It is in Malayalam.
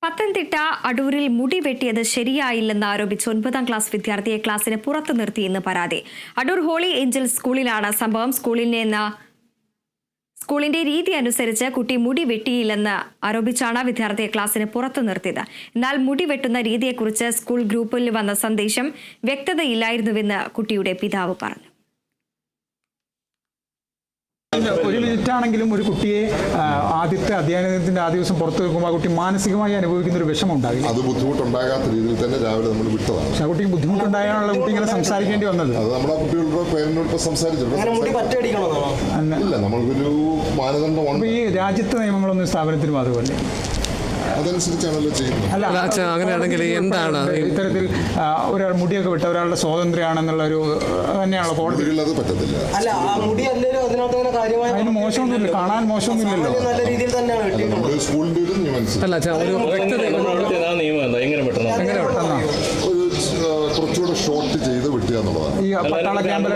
പത്തനംതിട്ട അടൂരിൽ മുടി വെട്ടിയത് ശരിയായില്ലെന്ന് ആരോപിച്ച് 9ാം ക്ലാസ് വിദ്യാർത്ഥിയെ ക്ലാസിന് പുറത്തു നിർത്തിയെന്ന് പരാതി. അടൂർ ഹോളി ഏഞ്ചൽസ് സ്കൂളിലാണ് സംഭവം. സ്കൂളിന്റെ രീതി അനുസരിച്ച് കുട്ടി മുടി വെട്ടിയില്ലെന്ന് ആരോപിച്ചാണ് വിദ്യാർത്ഥിയെ ക്ലാസിന് പുറത്തു നിർത്തിയത്. എന്നാൽ മുടി വെട്ടുന്ന രീതിയെക്കുറിച്ച് സ്കൂൾ ഗ്രൂപ്പിൽ വന്ന സന്ദേശം വ്യക്തതയില്ലായിരുന്നുവെന്ന് കുട്ടിയുടെ പിതാവ് പറഞ്ഞു. ഒരു മിനിറ്റാണെങ്കിലും ഒരു കുട്ടിയെ ആദ്യത്തെ അധ്യയനത്തിന്റെ ആദ്യ ദിവസം പുറത്തു വെക്കുമ്പോൾ ആ കുട്ടി മാനസികമായി അനുഭവിക്കുന്ന ഒരു വിഷമം ഉണ്ടാകും. അത് ബുദ്ധിമുട്ടുണ്ടാകാത്ത രീതിയിൽ തന്നെ രാവിലെ നമ്മൾ വിട്ടതാണ്. പക്ഷേ ആ കുട്ടിക്ക് ബുദ്ധിമുട്ടുണ്ടായാലുള്ള കുട്ടി ഇങ്ങനെ സംസാരിക്കേണ്ടി വന്നത് അത് നമ്മുടെ കുട്ടികളുടെ പേരന്റിനോട് സംസാരിച്ചിട്ടുണ്ട്. ഇല്ല, നമ്മൾക്കൊരു മാനദണ്ഡമുണ്ട്. ഈ രാജ്യത്തെ നിയമങ്ങളൊന്നും സ്ഥാപനത്തിന് ബാധകമല്ലേ? അതനുസരിച്ചാണല്ലോ ചെയ്യുന്നത്. അല്ല, അങ്ങനെയാണെങ്കിൽ എന്താണ് ഇത്തരത്തിൽ ഒരാൾ മുടിയൊക്കെ വിട്ട ഒരാളുടെ സ്വാതന്ത്ര്യമാണെന്നുള്ള ഒരു തന്നെയാണോ കോടതി? അത് പറ്റത്തില്ല. അതിന് മോശമൊന്നുമില്ല, കാണാൻ മോശമൊന്നുമില്ലല്ലോ. നമ്മുടെ സ്കൂളിന്റെ ഒരു നിയമം കുറച്ചുകൂടെ ഷോർട്ട് ചെയ്ത് വിട്ടുക എന്നുള്ളതാണ്. ഈ പട്ടാള ക്യാമ്പിലെ